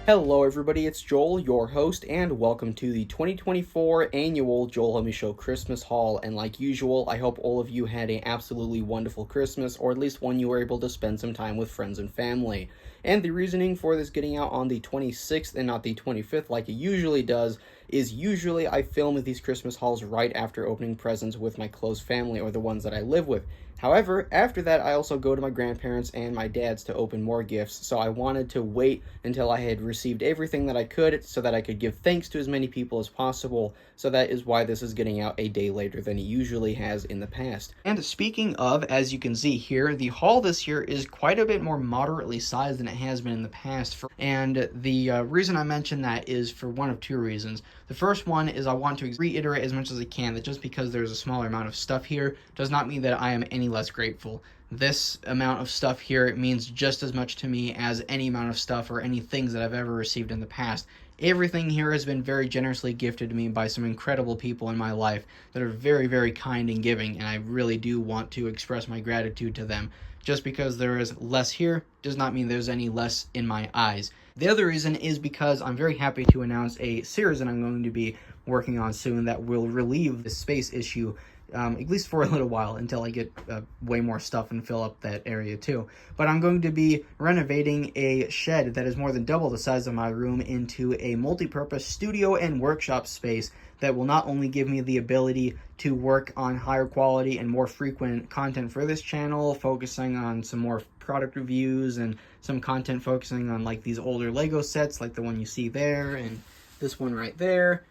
Hello everybody, it's Joel, your host, and welcome to the 2024 annual Joel Homie Show Christmas Haul. And like usual, I hope all of you had an absolutely wonderful Christmas, or at least one you were able to spend some time with friends and family. And the reasoning for this getting out on the 26th and not the 25th like it usually does is usually I film these Christmas hauls right after opening presents with my close family or the ones that I live with. However, after that, I also go to my grandparents and my dad's to open more gifts, so I wanted to wait until I had received everything that I could so that I could give thanks to as many people as possible, so that is why this is getting out a day later than it usually has in the past. And speaking of, as you can see here, the haul this year is quite a bit more moderately sized than it has been in the past, and the reason I mention that is for one of two reasons. The first one is I want to reiterate as much as I can that just because there's a smaller amount of stuff here does not mean that I am any less grateful. This amount of stuff here means just as much to me as any amount of stuff or any things that I've ever received in the past. Everything here has been very generously gifted to me by some incredible people in my life that are very, very kind and giving, and I really do want to express my gratitude to them. Just because there is less here does not mean there's any less in my eyes. The other reason is because I'm very happy to announce a series that I'm going to be working on soon that will relieve the space issue, at least for a little while until I get way more stuff and fill up that area too. But I'm going to be renovating a shed that is more than double the size of my room into a multi-purpose studio and workshop space that will not only give me the ability to work on higher quality and more frequent content for this channel, focusing on some more product reviews and some content focusing on like these older Lego sets like the one you see there and this one right there.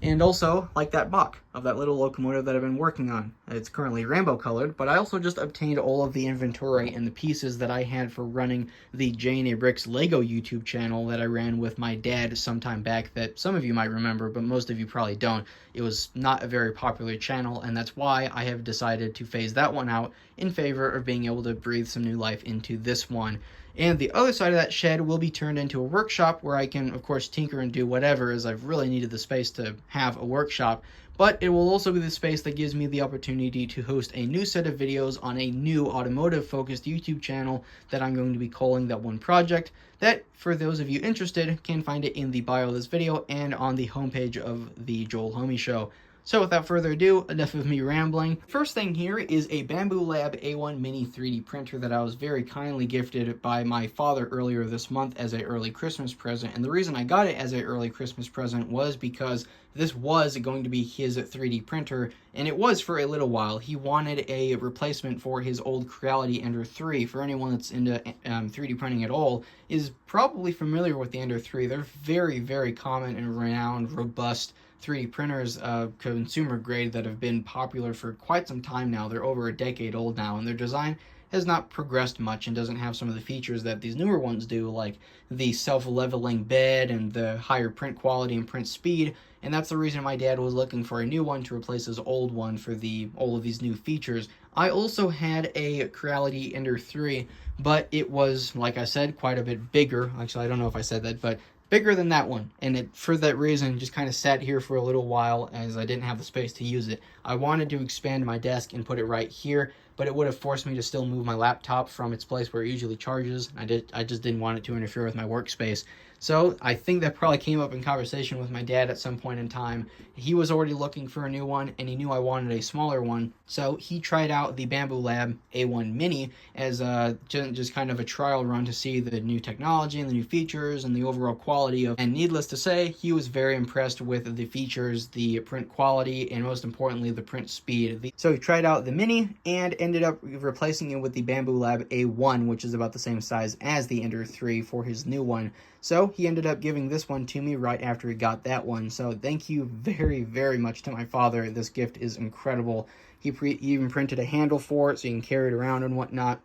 And also, like that Bach of that little locomotive that I've been working on. It's currently rainbow colored, but I also just obtained all of the inventory and the pieces that I had for running the J&A Bricks Lego YouTube channel that I ran with my dad sometime back that some of you might remember, but most of you probably don't. It was not a very popular channel, and that's why I have decided to phase that one out in favor of being able to breathe some new life into this one. And the other side of that shed will be turned into a workshop where I can, of course, tinker and do whatever, as I've really needed the space to have a workshop. But it will also be the space that gives me the opportunity to host a new set of videos on a new automotive-focused YouTube channel that I'm going to be calling That One Project. That, for those of you interested, can find it in the bio of this video and on the homepage of the Joel Homie Show. So without further ado, enough of me rambling. First thing here is a Bambu Lab A1 Mini 3D printer that I was very kindly gifted by my father earlier this month as an early Christmas present. And the reason I got it as an early Christmas present was because this was going to be his 3D printer, and it was for a little while. He wanted a replacement for his old Creality Ender 3. For anyone that's into 3D printing at all, is probably familiar with the Ender 3. They're very, very common and renowned, robust 3D printers, consumer grade, that have been popular for quite some time now. They're over a decade old now, and their design has not progressed much and doesn't have some of the features that these newer ones do, like the self-leveling bed and the higher print quality and print speed. And that's the reason my dad was looking for a new one to replace his old one for all of these new features. I also had a Creality Ender 3, but it was, like I said, quite a bit bigger. Actually, I don't know if I said that, but bigger than that one, and it, for that reason, just kind of sat here for a little while as I didn't have the space to use it. I wanted to expand my desk and put it right here, but it would have forced me to still move my laptop from its place where it usually charges. I just didn't want it to interfere with my workspace. So I think that probably came up in conversation with my dad at some point in time. He was already looking for a new one, and he knew I wanted a smaller one. So he tried out the Bambu Lab A1 Mini as just kind of a trial run to see the new technology and the new features and the overall quality of. And needless to say, he was very impressed with the features, the print quality, and most importantly, the print speed. So he tried out the Mini and ended up replacing it with the Bambu Lab A1, which is about the same size as the Ender 3 for his new one. So he ended up giving this one to me right after he got that one. So thank you very, very much to my father. This gift is incredible. He even printed a handle for it so you can carry it around and whatnot.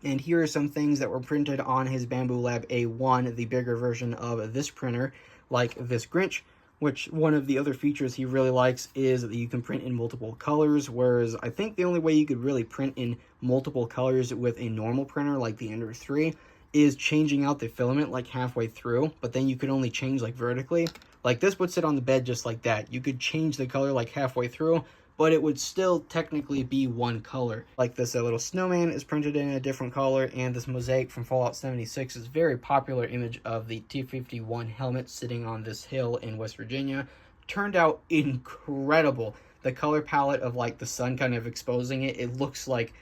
And here are some things that were printed on his Bambu Lab A1, the bigger version of this printer, like this Grinch, which one of the other features he really likes is that you can print in multiple colors, whereas I think the only way you could really print in multiple colors with a normal printer like the Ender 3 is changing out the filament like halfway through, but then you could only change like vertically. Like this would sit on the bed just like that. You could change the color like halfway through, but it would still technically be one color. Like this little snowman is printed in a different color, and this mosaic from Fallout 76 is a very popular image of the T-51 helmet sitting on this hill in West Virginia. Turned out incredible. The color palette of like the sun kind of exposing it, it looks like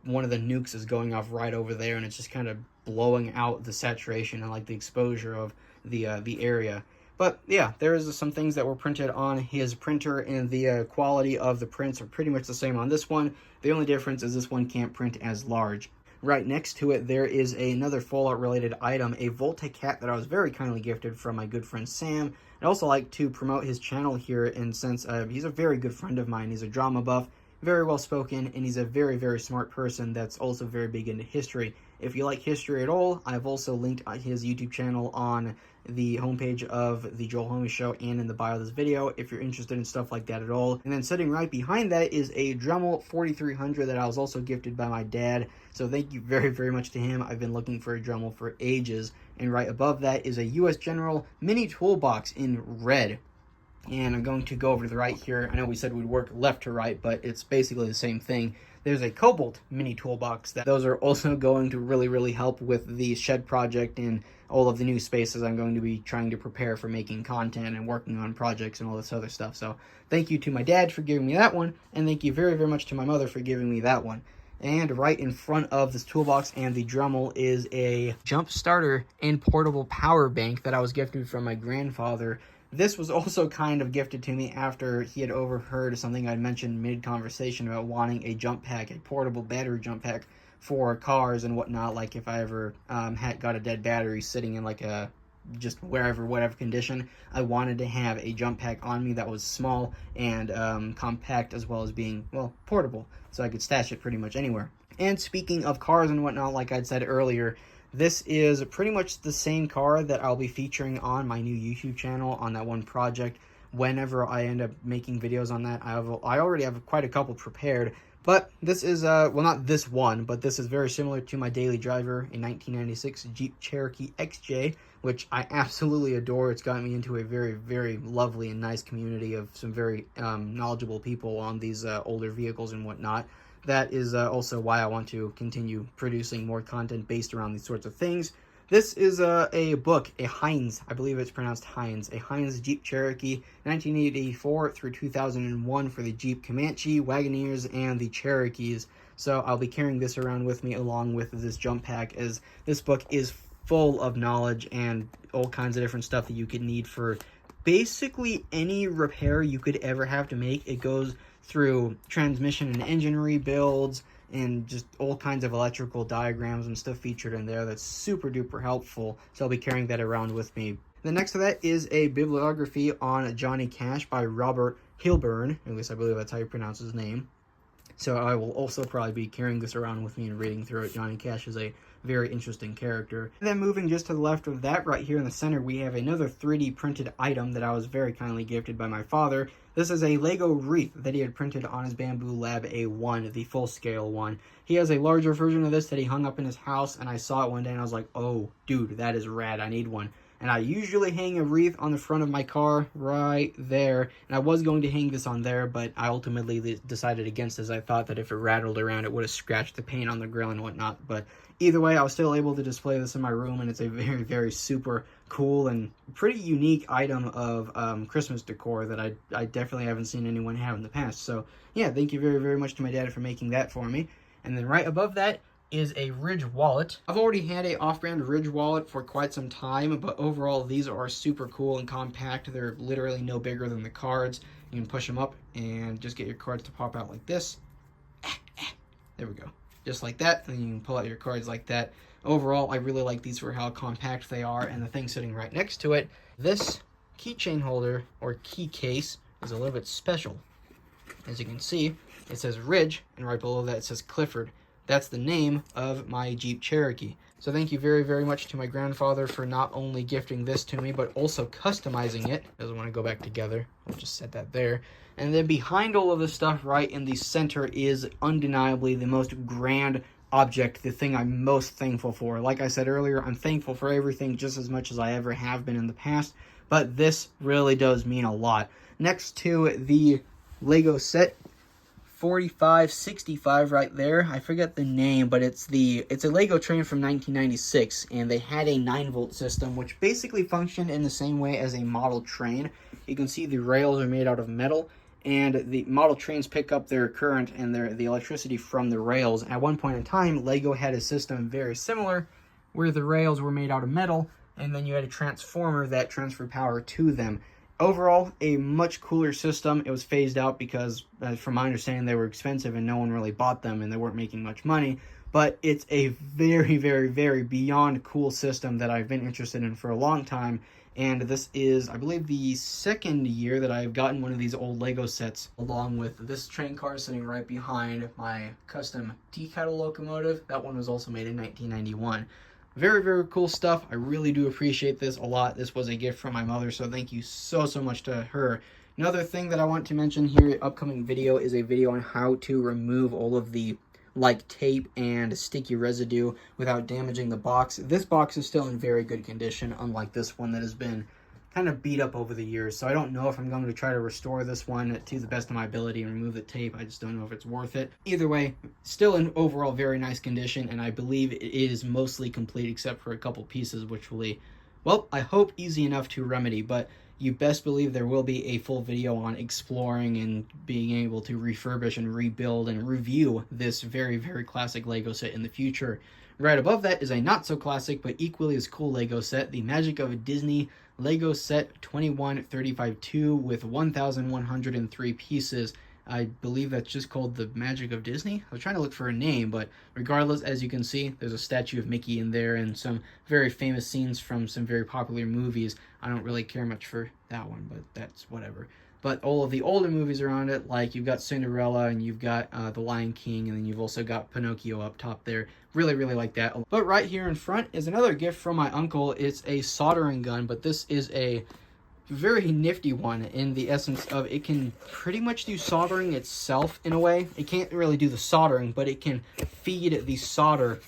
one of the nukes is going off right over there, and it's just kind of blowing out the saturation and like the exposure of the area. But yeah, there's some things that were printed on his printer, and the quality of the prints are pretty much the same on this one. The only difference is this one can't print as large. Right next to it, there is another Fallout-related item, a Volta-Cat that I was very kindly gifted from my good friend Sam. I'd also like to promote his channel here, in since he's a very good friend of mine. He's a drama buff, very well-spoken, and he's a very, very smart person that's also very big into history. If you like history at all, I've also linked his YouTube channel on the homepage of the Joel Homie Show and in the bio of this video if you're interested in stuff like that at all. And then sitting right behind that is a Dremel 4300 that I was also gifted by my dad. So thank you very, very much to him. I've been looking for a Dremel for ages. And right above that is a US General mini toolbox in red. And I'm going to go over to the right here. I know we said we'd work left to right, but it's basically the same thing. There's a Cobalt mini toolbox. Those are also going to really, really help with the shed project and all of the new spaces I'm going to be trying to prepare for making content and working on projects and all this other stuff. So thank you to my dad for giving me that one, and thank you very, very much to my mother for giving me that one. And right in front of this toolbox and the Dremel is a jump starter and portable power bank that I was gifted from my grandfather. This was also kind of gifted to me after he had overheard something I'd mentioned mid-conversation about wanting a jump pack, a portable battery jump pack for cars and whatnot. Like if I ever had got a dead battery sitting in like a just wherever, whatever condition, I wanted to have a jump pack on me that was small and compact, as well as being, well, portable, so I could stash it pretty much anywhere. And speaking of cars and whatnot, like I'd said earlier, this is pretty much the same car that I'll be featuring on my new YouTube channel on that one project. Whenever I end up making videos on that, I already have quite a couple prepared. But this is, well, not this one, but this is very similar to my daily driver, a 1996 Jeep Cherokee XJ, which I absolutely adore. It's gotten me into a very, very lovely and nice community of some very knowledgeable people on these older vehicles and whatnot. That is also why I want to continue producing more content based around these sorts of things. This is a book, a Heinz, I believe it's pronounced Heinz, a Heinz Jeep Cherokee, 1984 through 2001 for the Jeep Comanche, Wagoneers, and the Cherokees. So I'll be carrying this around with me along with this jump pack, as this book is full of knowledge and all kinds of different stuff that you could need for basically any repair you could ever have to make. It goes through transmission and engine rebuilds, and just all kinds of electrical diagrams and stuff featured in there that's super duper helpful. So I'll be carrying that around with me. The next to that is a bibliography on Johnny Cash by Robert Hilburn. At least I believe that's how you pronounce his name. So I will also probably be carrying this around with me and reading through it. Johnny Cash is a very interesting character. And then moving just to the left of that, right here in the center, we have another 3D printed item that I was very kindly gifted by my father. This is a Lego wreath that he had printed on his Bamboo Lab A1, the full-scale one. He has a larger version of this that he hung up in his house, and I saw it one day and I was like, oh, dude, that is rad, I need one. And I usually hang a wreath on the front of my car right there. And I was going to hang this on there, but I ultimately decided against it, as I thought that if it rattled around, it would have scratched the paint on the grill and whatnot. But either way, I was still able to display this in my room, and it's a very, very super cool and pretty unique item of Christmas decor that I definitely haven't seen anyone have in the past. So yeah, thank you very, very much to my dad for making that for me. And then right above that is a Ridge wallet. I've already had a off-brand Ridge wallet for quite some time, but overall these are super cool and compact. They're literally no bigger than the cards. You can push them up and just get your cards to pop out like this. There we go. Just like that, and you can pull out your cards like that. Overall, I really like these for how compact they are, and the thing sitting right next to it, this keychain holder or key case is a little bit special. As you can see, it says Ridge, and right below that it says Clifford. That's the name of my Jeep Cherokee. So thank you very, very much to my grandfather for not only gifting this to me, but also customizing it. Doesn't want to go back together. I'll just set that there. And then behind all of this stuff, right in the center, is undeniably the most grand object, the thing I'm most thankful for. Like I said earlier, I'm thankful for everything just as much as I ever have been in the past, but this really does mean a lot. Next to the Lego set 4565 right there. I forget the name, but it's a Lego train from 1996, and they had a 9-volt system, which basically functioned in the same way as a model train. You can see the rails are made out of metal, and the model trains pick up their current and the electricity from the rails. At one point in time, Lego had a system very similar, where the rails were made out of metal, and then you had a transformer that transferred power to them. Overall, a much cooler system. It was phased out because, from my understanding, they were expensive and no one really bought them and they weren't making much money. But it's a very, very, very beyond cool system that I've been interested in for a long time. And this is, I believe, the second year that I've gotten one of these old Lego sets, along with this train car sitting right behind my custom tea kettle locomotive. That one was also made in 1991. Very, very cool stuff. I really do appreciate this a lot. This was a gift from my mother, so thank you so much to her. Another thing that I want to mention here, upcoming video, is a video on how to remove all of the tape and sticky residue without damaging the box. This box is still in very good condition, unlike this one that has been kind of beat up over the years. So I don't know if I'm going to try to restore this one to the best of my ability and remove the tape. I just don't know if it's worth it. Either way, still in overall very nice condition, and I believe it is mostly complete except for a couple pieces, which will be, well, I hope easy enough to remedy, but you best believe there will be a full video on exploring and being able to refurbish and rebuild and review this very, very classic Lego set in the future. Right above that is a not so classic but equally as cool Lego set, the Magic of Disney Lego set 2135-2 with 1,103 pieces. I believe that's just called the Magic of Disney. I was trying to look for a name, but regardless, as you can see, there's a statue of Mickey in there and some very famous scenes from some very popular movies. I don't really care much for that one, but that's whatever. But all of the older movies around it, like you've got Cinderella and you've got The Lion King, and then you've also got Pinocchio up top there. Really, really like that. But right here in front is another gift from my uncle. It's a soldering gun, but this is a very nifty one in the essence of it can pretty much do soldering itself in a way. It can't really do the soldering, but it can feed the solder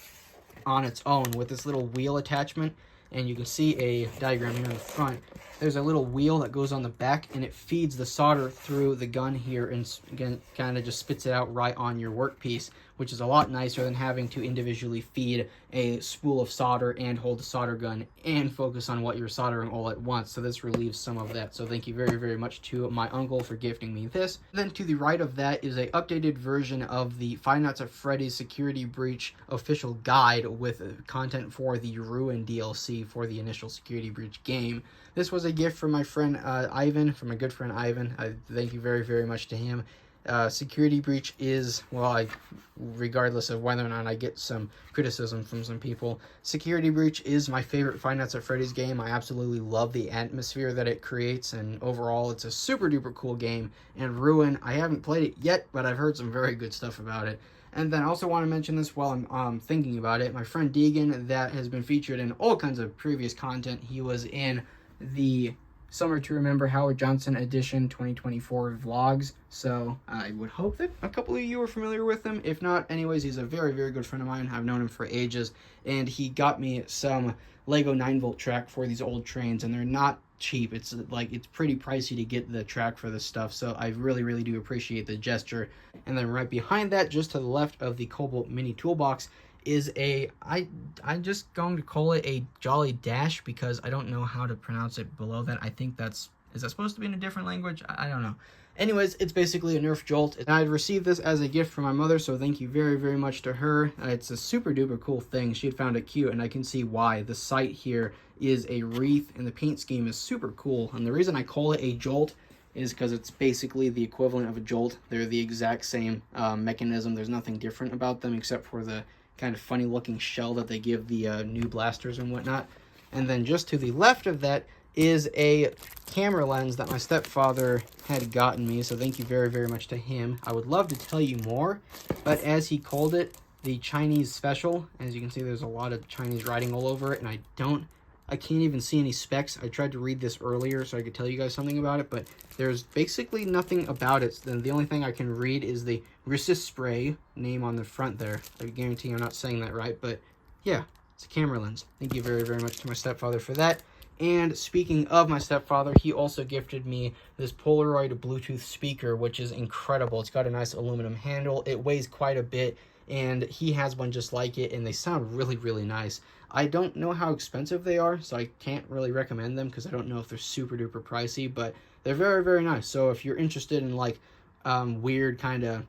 on its own with this little wheel attachment. And you can see a diagram here in the front. There's a little wheel that goes on the back, and it feeds the solder through the gun here, and again, kind of just spits it out right on your workpiece, which is a lot nicer than having to individually feed a spool of solder and hold the solder gun and focus on what you're soldering all at once. So this relieves some of that. So thank you very, very much to my uncle for gifting me this. Then to the right of that is a updated version of the Five Nights at Freddy's Security Breach official guide with content for the Ruin DLC for the initial Security Breach game. This was a gift from my friend Ivan, from my good friend Ivan. I thank you very, very much to him. Security Breach is, well, regardless of whether or not I get some criticism from some people, Security Breach is my favorite Five Nights at Freddy's game. I absolutely love the atmosphere that it creates, and overall it's a super duper cool game. And Ruin, I haven't played it yet, but I've heard some very good stuff about it. And then I also want to mention this while I'm thinking about it. My friend Deegan, that has been featured in all kinds of previous content. He was in the Summer to Remember Howard Johnson Edition 2024 vlogs, so I would hope that a couple of you are familiar with him. If not, anyways, he's a very, very good friend of mine. I've known him for ages, and he got me some Lego 9-volt track for these old trains, and they're not cheap. It's pretty pricey to get the track for this stuff, so I really, really do appreciate the gesture. And then right behind that, just to the left of the Cobalt Mini Toolbox, is I'm just going to call it a Jolly Dash because I don't know how to pronounce it below that. I think is that supposed to be in a different language? I don't know. Anyways, it's basically a Nerf Jolt. And I'd received this as a gift from my mother, so thank you very, very much to her. It's a super duper cool thing. She had found it cute, and I can see why. The sight here is a wreath, and the paint scheme is super cool. And the reason I call it a Jolt is because it's basically the equivalent of a Jolt. They're the exact same mechanism. There's nothing different about them except for the kind of funny looking shell that they give the new blasters and whatnot. And then just to the left of that is a camera lens that my stepfather had gotten me, so thank you very, very much to him. I would love to tell you more, but as he called it, the Chinese special, as you can see, there's a lot of Chinese writing all over it, and I can't even see any specs. I tried to read this earlier so I could tell you guys something about it, but there's basically nothing about it. Then the only thing I can read is the Resist Spray name on the front there. I guarantee I'm not saying that right, but yeah, it's a camera lens. Thank you very, very much to my stepfather for that. And speaking of my stepfather, he also gifted me this Polaroid Bluetooth speaker, which is incredible. It's got a nice aluminum handle. It weighs quite a bit, and he has one just like it, and they sound really, really nice. I don't know how expensive they are, so I can't really recommend them because I don't know if they're super duper pricey, but they're very, very nice. So if you're interested in like weird kind of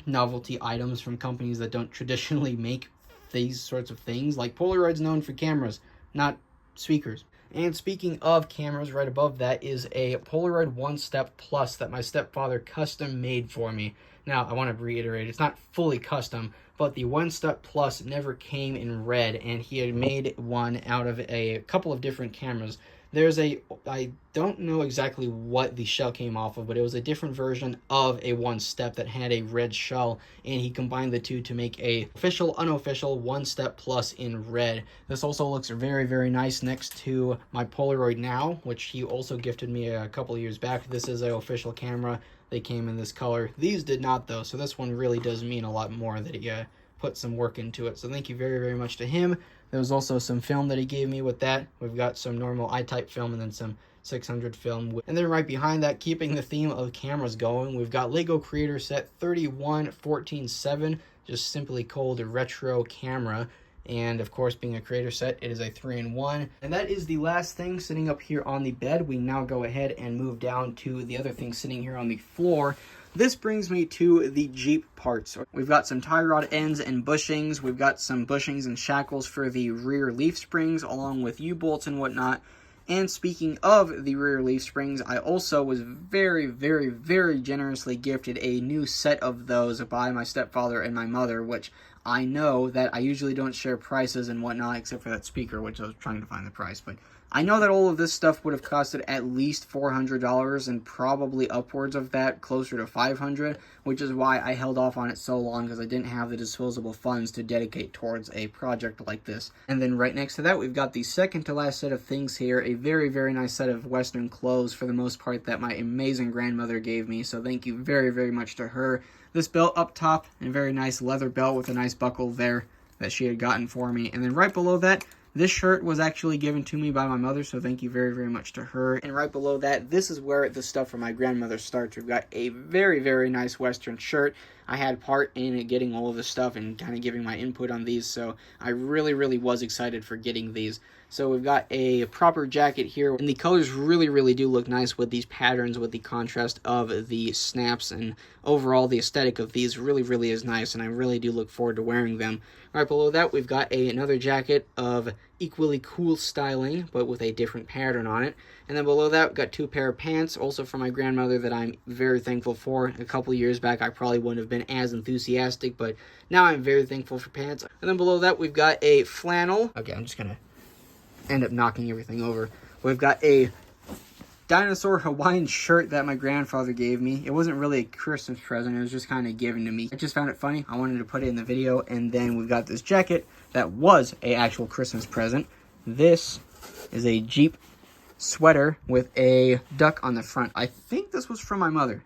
novelty items from companies that don't traditionally make these sorts of things, like Polaroid's known for cameras, not speakers. And speaking of cameras, right above that is a Polaroid One Step Plus that my stepfather custom made for me. Now, I want to reiterate, it's not fully custom, but the One Step Plus never came in red, and he had made one out of a couple of different cameras. I don't know exactly what the shell came off of, but it was a different version of a One Step that had a red shell, and he combined the two to make a official, unofficial One Step Plus in red. This also looks very, very nice next to my Polaroid Now, which he also gifted me a couple of years back. This is an official camera. They came in this color. These did not, though, so this one really does mean a lot more that he put some work into it. So thank you very, very much to him. There was also some film that he gave me with that. We've got some normal I-type film and then some 600 film. And then right behind that, keeping the theme of cameras going, we've got LEGO Creator Set 31147, just simply called a retro camera. And of course, being a creator set, it is a 3-in-1. And that is the last thing sitting up here on the bed. We now go ahead and move down to the other thing sitting here on the floor. This brings me to the Jeep parts. We've got some tie rod ends and bushings. We've got some bushings and shackles for the rear leaf springs, along with U-bolts and whatnot. And speaking of the rear leaf springs, I also was very, very, very generously gifted a new set of those by my stepfather and my mother, which I know that I usually don't share prices and whatnot, except for that speaker, which I was trying to find the price. But I know that all of this stuff would have costed at least $400 and probably upwards of that, closer to $500, which is why I held off on it so long, because I didn't have the disposable funds to dedicate towards a project like this. And then right next to that, we've got the second to last set of things here, a very, very nice set of Western clothes, for the most part, that my amazing grandmother gave me, so thank you very, very much to her. This belt up top, and a very nice leather belt with a nice buckle there that she had gotten for me. And then right below that, this shirt was actually given to me by my mother, so thank you very, very much to her. And right below that, this is where the stuff from my grandmother starts. We've got a very, very nice Western shirt. I had part in getting all of this stuff and kind of giving my input on these, so I really, really was excited for getting these. So we've got a proper jacket here, and the colors really, really do look nice with these patterns, with the contrast of the snaps, and overall the aesthetic of these really, really is nice, and I really do look forward to wearing them. Right below that, we've got another jacket of equally cool styling, but with a different pattern on it. And then below that, we've got two pair of pants, also from my grandmother, that I'm very thankful for. A couple years back, I probably wouldn't have been as enthusiastic, but now I'm very thankful for pants. And then below that, we've got a flannel. Okay, I'm just gonna end up knocking everything over. We've got a dinosaur Hawaiian shirt that my grandfather gave me. It wasn't really a Christmas present, it was just kind of given to me. I just found it funny, I wanted to put it in the video. And then we've got this jacket that was a actual Christmas present. This is a Jeep sweater with a duck on the front. I think this was from my mother,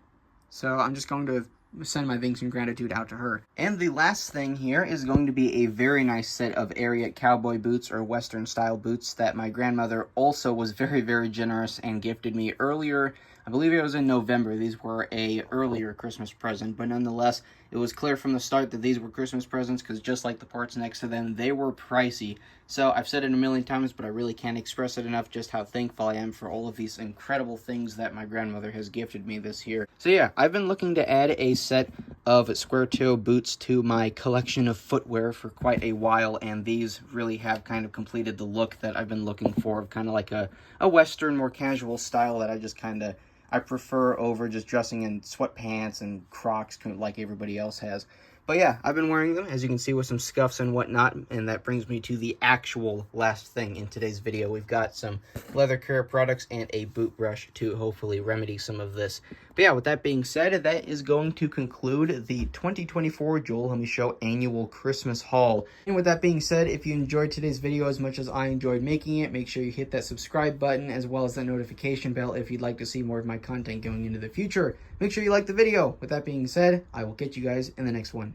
so I'm just going to send my thanks and gratitude out to her. And the last thing here is going to be a very nice set of Ariat cowboy boots, or Western style boots, that my grandmother also was very, very generous and gifted me earlier. I believe it was in November. These were a earlier Christmas present, but nonetheless, it was clear from the start that these were Christmas presents, because just like the parts next to them, they were pricey. So I've said it a million times, but I really can't express it enough just how thankful I am for all of these incredible things that my grandmother has gifted me this year. So yeah, I've been looking to add a set of square toe boots to my collection of footwear for quite a while, and these really have kind of completed the look that I've been looking for, kind of like a Western, more casual style that I prefer over just dressing in sweatpants and Crocs like everybody else has. But yeah, I've been wearing them, as you can see, with some scuffs and whatnot, and that brings me to the actual last thing in today's video. We've got some leather care products and a boot brush to hopefully remedy some of this. But yeah, with that being said, that is going to conclude the 2024 Joel Helmy Show annual Christmas haul. And with that being said, if you enjoyed today's video as much as I enjoyed making it, make sure you hit that subscribe button as well as that notification bell if you'd like to see more of my content going into the future. Make sure you like the video. With that being said, I will catch you guys in the next one.